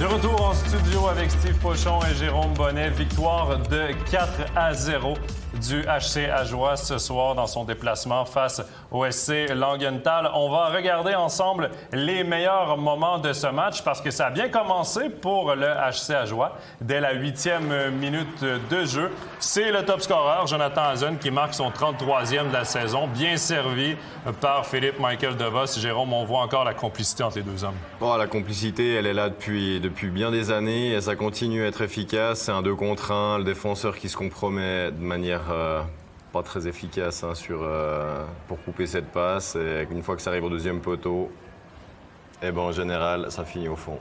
De retour en studio avec Steve Pochon et Jérôme Bonnet. Victoire de 4-0 du HC Ajoie ce soir dans son déplacement face au SC Langenthal. On va regarder ensemble les meilleurs moments de ce match parce que ça a bien commencé pour le HC Ajoie. Dès la 8e minute de jeu, c'est le top scoreur, Jonathan Hazen, qui marque son 33e de la saison, bien servi par Philippe Michael DeVos. Jérôme, on voit encore la complicité entre les deux hommes. Bon, la complicité, elle est là depuis bien des années et ça continue à être efficace. C'est un 2 contre 1, le défenseur qui se compromet de manière pas très efficace pour couper cette passe. Et une fois que ça arrive au deuxième poteau, en général, ça finit au fond.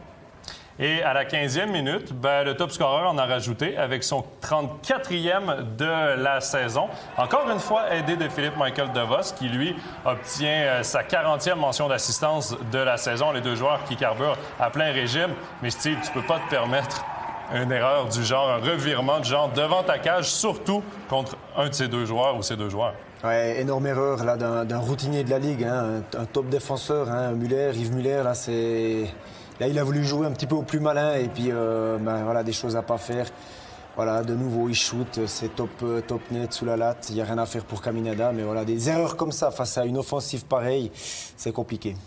Et à la 15e minute, le top scoreur en a rajouté avec son 34e de la saison. Encore une fois, aidé de Philippe Michael DeVos, qui, lui, obtient sa 40e mention d'assistance de la saison. Les deux joueurs qui carburent à plein régime. Mais Steve, tu peux pas te permettre une erreur du genre, un revirement du genre devant ta cage, surtout contre un de ces deux joueurs ou ces deux joueurs. Ouais, énorme erreur là, d'un routinier de la Ligue, hein, un top défenseur, hein, Yves Muller, là, il a voulu jouer un petit peu au plus malin et puis voilà, des choses à pas faire. Voilà, de nouveau, il shoot, c'est top net sous la latte, il n'y a rien à faire pour Caminada, mais voilà, des erreurs comme ça face à une offensive pareille, c'est compliqué.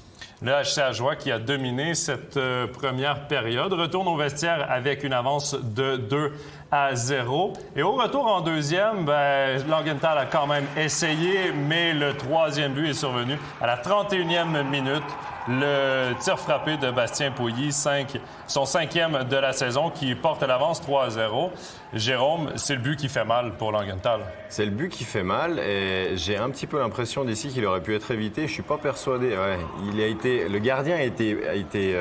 Le HC Ajoie qui a dominé cette première période retourne au vestiaire avec une avance de 2-0. Et au retour en deuxième, Langenthal a quand même essayé, mais le troisième but est survenu à la 31e minute. Le tir frappé de Bastien Pouilly, son 5e de la saison, qui porte l'avance 3-0. Jérôme, c'est le but qui fait mal pour Langenthal. C'est le but qui fait mal et j'ai un petit peu l'impression d'ici qu'il aurait pu être évité. Je suis pas persuadé. Ouais, le gardien a été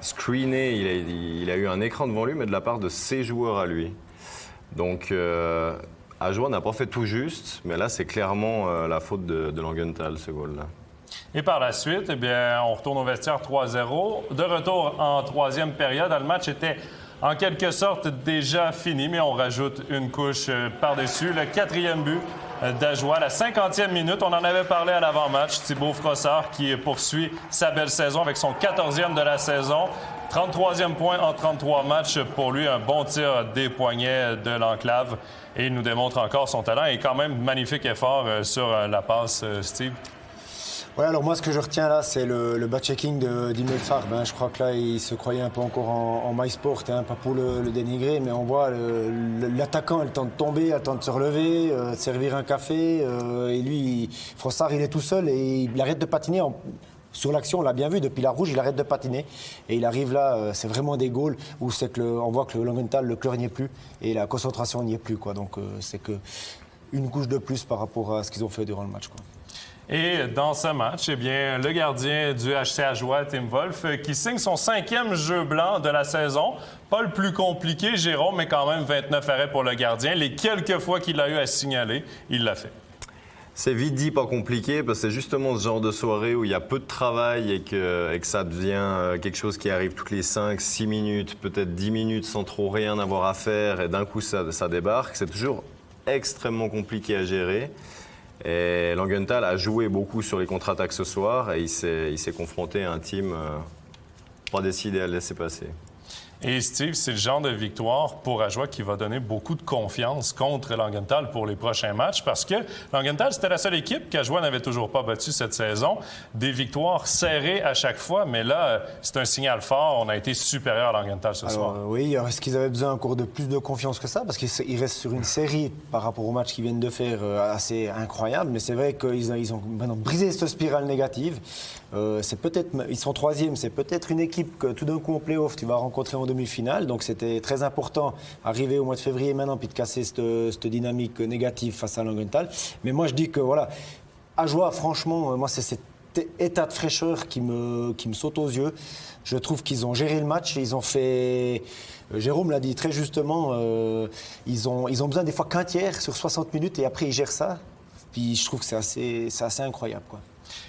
screené, il a eu un écran devant lui, mais de la part de ses joueurs à lui. Donc, Ajoie n'a pas fait tout juste, mais là, c'est clairement la faute de Langenthal, ce goal-là. Et par la suite, on retourne au vestiaire 3-0. De retour en troisième période, le match était en quelque sorte déjà fini, mais on rajoute une couche par-dessus. Le 4e but d'Ajoie, la 50e minute. On en avait parlé à l'avant-match. Thibaut Frossard qui poursuit sa belle saison avec son 14e de la saison. 33e point en 33 matchs pour lui. Un bon tir des poignets de l'enclave. Et il nous démontre encore son talent. Et quand même, magnifique effort sur la passe, Steve. Ouais, alors moi, ce que je retiens là, c'est le back-checking d'Imel Farb. Hein. Je crois que là, il se croyait un peu encore en MySport, hein, pas pour le dénigrer, mais on voit l'attaquant, elle tente de tomber, elle tente de se relever, de servir un café. Et lui, Frossard, il est tout seul et il arrête de patiner. Sur l'action, on l'a bien vu, depuis la rouge, il arrête de patiner. Et il arrive là, c'est vraiment des goals où on voit que le Langenthal, le cœur n'y est plus et la concentration n'y est plus, quoi. Donc c'est une couche de plus par rapport à ce qu'ils ont fait durant le match, quoi. Et dans ce match, le gardien du HC Ajoie, Tim Wolf, qui signe son 5e jeu blanc de la saison. Pas le plus compliqué, Jérôme, mais quand même 29 arrêts pour le gardien. Les quelques fois qu'il a eu à signaler, il l'a fait. C'est vite dit, pas compliqué, parce que c'est justement ce genre de soirée où il y a peu de travail et que ça devient quelque chose qui arrive toutes les 5-6 minutes, peut-être 10 minutes sans trop rien avoir à faire et d'un coup ça débarque. C'est toujours extrêmement compliqué à gérer. Et Langenthal a joué beaucoup sur les contre-attaques ce soir et il s'est confronté à un team pas décidé à le laisser passer. Et Steve, c'est le genre de victoire pour Ajoie qui va donner beaucoup de confiance contre Langenthal pour les prochains matchs parce que Langenthal, c'était la seule équipe qu'Ajoie n'avait toujours pas battue cette saison. Des victoires serrées à chaque fois, mais là, c'est un signal fort. On a été supérieur à Langenthal ce soir. Oui, est-ce qu'ils avaient besoin encore de plus de confiance que ça? Parce qu'ils restent sur une série par rapport au match qu'ils viennent de faire assez incroyable. Mais c'est vrai qu'ils ont maintenant brisé cette spirale négative. Ils sont 3e, c'est peut-être une équipe que tout d'un coup en play-off, tu vas rencontrer en demi-finale. Donc c'était très important, arriver au mois de février maintenant, puis de casser cette dynamique négative face à Langenthal. Mais moi je dis que voilà, Ajoie, franchement, moi c'est cet état de fraîcheur qui me saute aux yeux. Je trouve qu'ils ont géré le match, ils ont fait... Jérôme l'a dit très justement, ils ont besoin des fois qu'un tiers sur 60 minutes et après ils gèrent ça. Puis je trouve que c'est assez incroyable, quoi.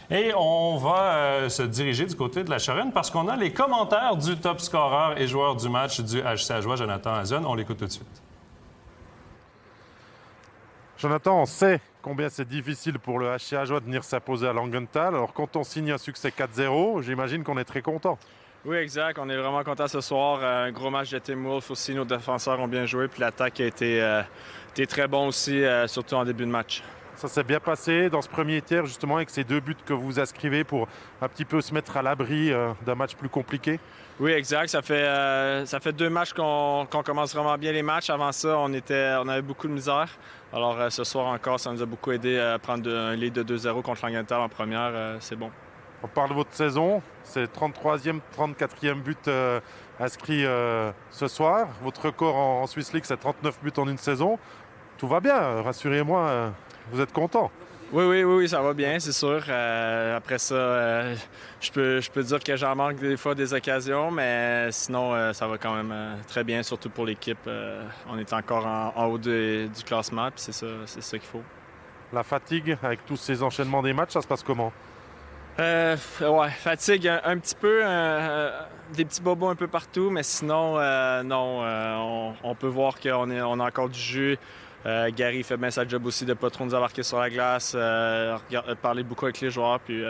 Et on va se diriger du côté de la Charonne parce qu'on a les commentaires du top scoreur et joueur du match du HC Ajoie, Jonathan Hazen. On l'écoute tout de suite. Jonathan, on sait combien c'est difficile pour le HC Ajoie de venir s'imposer à Langenthal. Alors quand on signe un succès 4-0, j'imagine qu'on est très content. Oui, exact. On est vraiment contents ce soir. Un gros match de Tim Wolf aussi. Nos défenseurs ont bien joué. Puis l'attaque a été très bon aussi, surtout en début de match. Ça s'est bien passé dans ce premier tiers, justement, avec ces 2 buts que vous inscrivez pour un petit peu se mettre à l'abri d'un match plus compliqué. Oui, exact. Ça fait 2 matchs qu'on commence vraiment bien les matchs. Avant ça, on avait beaucoup de misère. Alors ce soir encore, ça nous a beaucoup aidé à prendre un lead de 2-0 contre Langenthal en première. C'est bon. On parle de votre saison, c'est le 33e, 34e but inscrit ce soir. Votre record en Swiss League, c'est 39 buts en une saison. Tout va bien, rassurez-moi, vous êtes content. Oui, ça va bien, c'est sûr. Après ça, je peux dire que j'en manque des fois des occasions, mais sinon, ça va quand même très bien, surtout pour l'équipe. On est encore en haut du classement, puis c'est ça qu'il faut. La fatigue, avec tous ces enchaînements des matchs, ça se passe comment? Ouais, fatigue un petit peu, des petits bobos un peu partout, mais sinon, non, on peut voir qu'on a encore du jus. Gary fait bien sa job aussi de ne pas trop nous embarquer sur la glace, parler beaucoup avec les joueurs, puis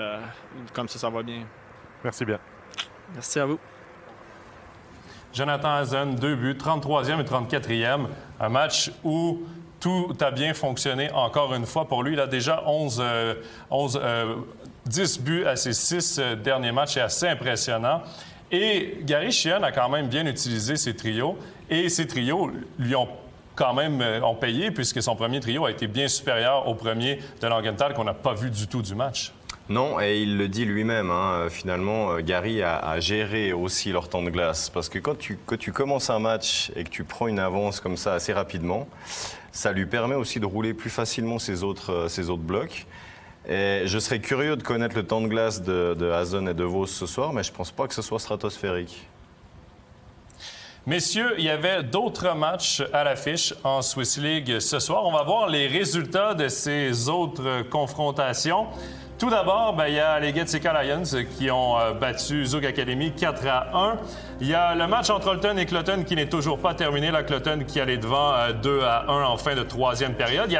comme ça va bien. Merci bien. Merci à vous. Jonathan Hazen, 2 buts, 33e et 34e. Un match où tout a bien fonctionné encore une fois pour lui. Il a déjà 10 buts à ses 6 derniers matchs. C'est assez impressionnant. Et Gary Sheehan a quand même bien utilisé ses trios. Et ces trios lui ont quand même payé, puisque son premier trio a été bien supérieur au premier de Langenthal qu'on n'a pas vu du tout du match. Non, et il le dit lui-même, hein, finalement, Gary a géré aussi leur temps de glace. Parce que quand tu commences un match et que tu prends une avance comme ça assez rapidement, ça lui permet aussi de rouler plus facilement ses autres blocs. Et je serais curieux de connaître le temps de glace de Hazen et de Vos ce soir, mais je ne pense pas que ce soit stratosphérique. Messieurs, il y avait d'autres matchs à l'affiche en Swiss League ce soir. On va voir les résultats de ces autres confrontations. Tout d'abord, il y a les Getseka Lions qui ont battu Zug Academy 4-1. Il y a le match entre Holton et Cloton qui n'est toujours pas terminé. La Cloton qui allait devant 2-1 en fin de troisième période. Il y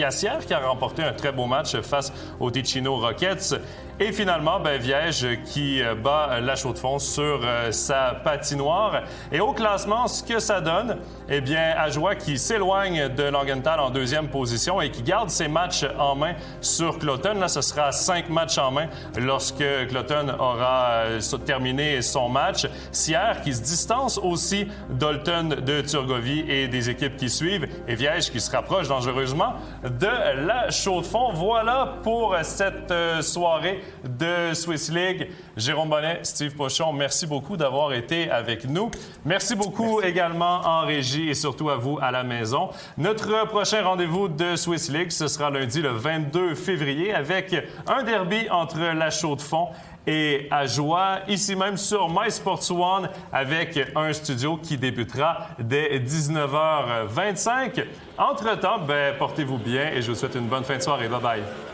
a Sierre qui a remporté un très beau match face aux Ticino Rockets. Et finalement, Viège qui bat la Chaux-de-Fonds sur sa patinoire. Et au classement, ce que ça donne, eh bien, Ajoie qui s'éloigne de Langenthal en deuxième position et qui garde ses matchs en main sur Cloton. Là, ce sera 5 matchs en main lorsque Cloton aura terminé son match. Sierre qui se distance aussi d'Holton, de Turgovie et des équipes qui suivent. Et Viège qui se rapproche dangereusement de la Chaux-de-Fonds. Voilà pour cette soirée de Swiss League. Jérôme Bonnet, Steve Pochon, merci beaucoup d'avoir été avec nous. Merci beaucoup également en régie et surtout à vous à la maison. Notre prochain rendez-vous de Swiss League, ce sera lundi le 22 février avec un derby entre la Chaux-de-Fonds et Ajoie, ici même sur MySports One avec un studio qui débutera dès 19h25. Entre-temps, portez-vous bien et je vous souhaite une bonne fin de soirée. Bye-bye.